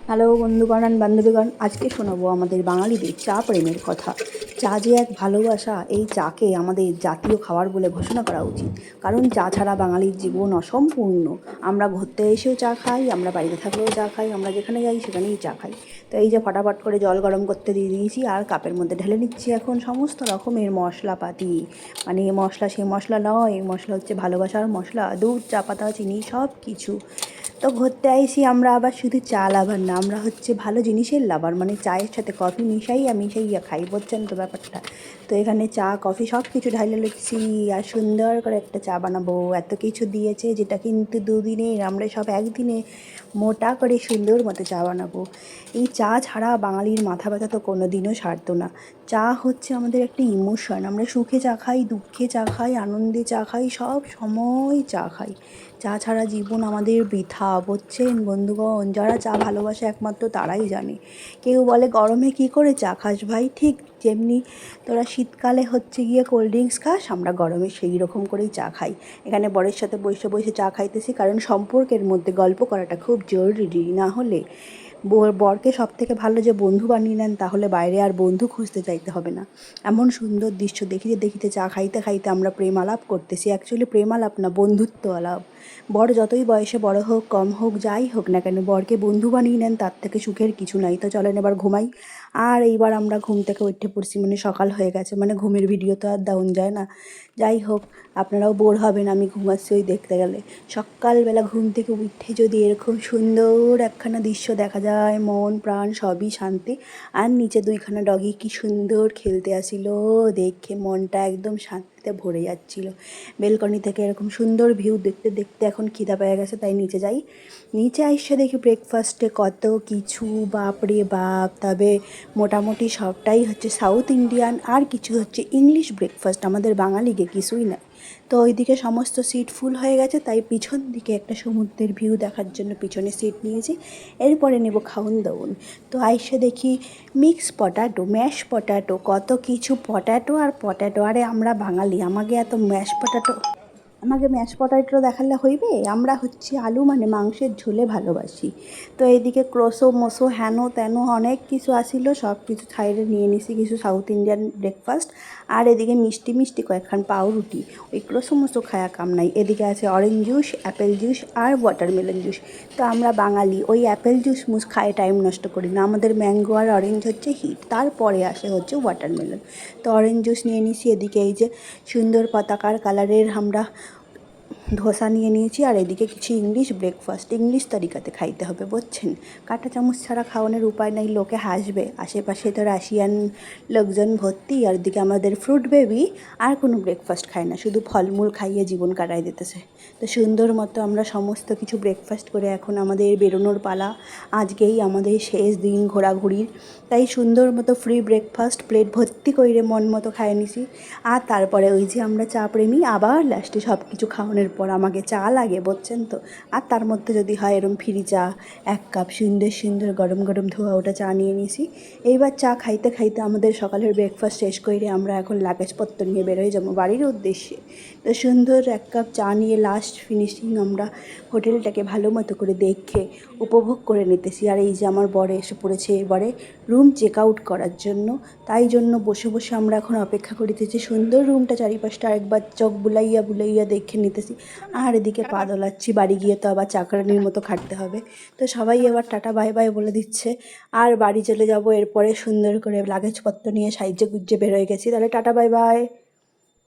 Hello বন্ধুগণ আর বান্ধবীগণ, আজকে শোনাবো আমাদের বাঙালিদের চা প্রেমের কথা। চা যে এক ভালোবাসা, এই চাকে আমাদের জাতীয় খাবার বলে ঘোষণা করা উচিত। কারণ চা ছাড়া বাঙালির জীবন অসম্পূর্ণ। আমরা ঘুরতে এসেও চা খাই, আমরা বাড়িতে থাকলেও চা খাই, আমরা যেখানে যাই সেখানেই চা খাই। তো এই যে ফটাফট করে জল গরম করতে দিয়ে দিয়েছি আর কাপের মধ্যে ঢেলে নিচ্ছি এখন সমস্ত রকমের মশলাপাতি। মানে এ মশলা সে মশলা নয়, এই মশলা হচ্ছে ভালোবাসার মশলা, দুধ চা পাতা চিনি সব কিছু। তো ঘুরতে আইসি আমরা আবার শুধু চা লাভার না, আমরা হচ্ছে ভালো জিনিসের লাভার, মানে চায়ের সাথে কফি মিশাইয়া মিশাইয়া খাই, বুঝছেন তো ব্যাপারটা। তো এখানে চা কফি সব কিছু ঢাইলে লিখছি আর সুন্দর করে একটা চা বানাবো। এত কিছু দিয়েছে যেটা কিন্তু দুদিনের, আমরা সব একদিনে মোটা করে সুন্দর মতো চা বানাবো। এই চা ছাড়া বাঙালির মাথা ব্যথা তো কোনো দিনও সারতো না। চা হচ্ছে আমাদের একটা ইমোশন, আমরা সুখে চা খাই, দুঃখে চা খাই, আনন্দে চা খাই, সব সময় চা খাই। চা ছাড়া জীবন আমাদের বৃথা, বুঝছেন বন্ধুগণ। যারা চা ভালোবাসে একমাত্র তারাই জানে। কেউ বলে গরমে কী করে চা খাস ভাই, ঠিক যেমনি তোরা শীতকালে হচ্ছে গিয়ে কোল্ড ড্রিঙ্কস খাস, আমরা গরমে সেই রকম করেই চা খাই। এখানে বরের সাথে বসে বসে চা খাইতেছি, কারণ সম্পর্কের মধ্যে গল্প করাটা খুব জরুরি। না হলে বরকে সব থেকে ভালো যে বন্ধু বানিয়ে নেন, তাহলে বাইরে আর বন্ধু খুঁজতে চাইতে হবে না। এমন সুন্দর দৃশ্য দেখিতে দেখিতে চা খাইতে খাইতে আমরা প্রেম আলাপ করতেছি। অ্যাকচুয়ালি প্রেম আলাপ না, বন্ধুত্ব আলাপ। বর যতই বয়সে বড় হোক কম হোক যাই হোক না কেন, বরকে বন্ধু বানিয়ে নেন, তার থেকে সুখের কিছু নাই। তো চলেন এবার ঘুমাই। আর এইবার আমরা ঘুম থেকে উঠে পড়ছি, মানে সকাল হয়ে গেছে, মানে ঘুমের ভিডিও তো আর দেওয়া যায় না। যাই হোক, আপনারাও বোর হবেন আমি ঘুমাচ্ছি ওই দেখতে গেলে। সকালবেলা ঘুম থেকে উঠে যদি এরকম সুন্দর একখানা দৃশ্য দেখা যায়, মন প্রাণ সবই শান্তি। আর নিচে দুইখানা ডগি কি সুন্দর খেলতে আসিল, দেখে মনটা একদম শান্তিতে ভরে যাচ্ছিল। বেলকনি থেকে এরকম সুন্দর ভিউ দেখতে দেখতে এখন খিদা পেয়ে গেছে, তাই নিচে যাই। নিচে আইসে দেখি ব্রেকফাস্টে কত কিছু, বাপরে বাপ। তবে মোটামুটি সবটাই হচ্ছে সাউথ ইন্ডিয়ান, আর কিছু হচ্ছে ইংলিশ ব্রেকফাস্ট, আমাদের বাঙালিকে কিছুই না। তো ওইদিকে সমস্ত সিট ফুল হয়ে গেছে, তাই পিছন দিকে একটা সমুদ্রের ভিউ দেখার জন্য পিছনে সিট নিয়েছি। এরপরে নেব খাউন দাউন। তো আইসে দেখি মিক্স পটাটো, ম্যাশ পটাটো, কত কিছু পটাটো আর পটাটো। আরে আমরা বাঙালি, আমাকে এত ম্যাশ পটাটো দেখালে হইবে? আমরা হচ্ছে আলু মানে মাংসের ঝোলে ভালোবাসি। তো এইদিকে ক্রোসো মোসো হেন তেন অনেক কিছু আসিল, সব কিছু সাইডে নিয়ে নিছি কিছু সাউথ ইন্ডিয়ান ব্রেকফাস্ট। আর এদিকে মিষ্টি মিষ্টি কয়েকখান পাউরুটি, ওই ক্রোসো মোসো খায়া কাম নাই। এদিকে আছে অরেঞ্জ জুস, অ্যাপেল জুস আর ওয়াটারমেলন জুস। তো আমরা বাঙালি ওই অ্যাপেল জুস মুস খায় টাইম নষ্ট করি না, আমাদের ম্যাঙ্গো আর অরেঞ্জ হচ্ছে হিট, তারপরে আসে হচ্ছে ওয়াটারমেলন। তো অরেঞ্জ জুস নিয়ে নিছি। এদিকে এই যে সুন্দর পতাকার কালারের আমরা ধোসা নিয়ে নিয়েছি। আর এদিকে কিছু ইংলিশ ব্রেকফাস্ট, ইংলিশ তরিকাতে খাইতে হবে, বুঝছেন। কাঁটা চামচ ছাড়া খাওয়ানোর উপায় নাই, লোকে হাসবে। আশেপাশে তো রাশিয়ান লোকজন ভর্তি, আর এদিকে আমাদের ফ্রুট বেবি আর কোনো ব্রেকফাস্ট খায় না, শুধু ফলমূল খাইয়ে জীবন কাটাই দিতেছে। তো সুন্দর মতো আমরা সমস্ত কিছু ব্রেকফাস্ট করে এখন আমাদের বেরোনোর পালা। আজকেই আমাদের শেষ দিন ঘোরাঘুরির, তাই সুন্দর মতো ফ্রি ব্রেকফাস্ট প্লেট ভর্তি করে মন মতো খাইয়ে নিছি। আর তারপরে ওই যে আমরা চা প্রেমী, আবার লাস্টে সব কিছু খাওয়ানোর পর আমাকে চা লাগে, বুঝছেন তো। আর তার মধ্যে যদি হয় এরম ফ্রি চা, এক কাপ সুন্দর সুন্দর গরম গরম ধোয়া ওটা চা নিয়ে নিয়েছি। এইবার চা খাইতে খাইতে আমাদের সকালের ব্রেকফাস্ট শেষ করে আমরা এখন লাগেজপত্র নিয়ে বেরোয় যাবো বাড়ির উদ্দেশ্যে। তো সুন্দর এক কাপ চা নিয়ে লাস্ট ফিনিশিং আমরা হোটেলটাকে ভালো মতো করে দেখে উপভোগ করে নিতেছি। আর এই যে আমার বরে এসে পড়েছে এবারে রুম চেক আউট করার জন্য, তাই জন্য বসে বসে আমরা এখন অপেক্ষা করিতেছি। সুন্দর রুমটা চারিপাশটা একবার চোখ বুলাইয়া বুলাইয়া দেখে নিতেছি। আর এদিকে পা দোলাচ্ছি, বাড়ি গিয়ে তো আবার চাকরানির মতো খাটতে হবে। তো সবাই এবার টাটা বাই বাই বলে দিচ্ছে আর বাড়ি চলে যাব। এরপরে সুন্দর করে লাগেজপত্র নিয়ে সাইজে গুজ্জে বের হয়ে গেছি, তাহলে টাটা বাই বাই।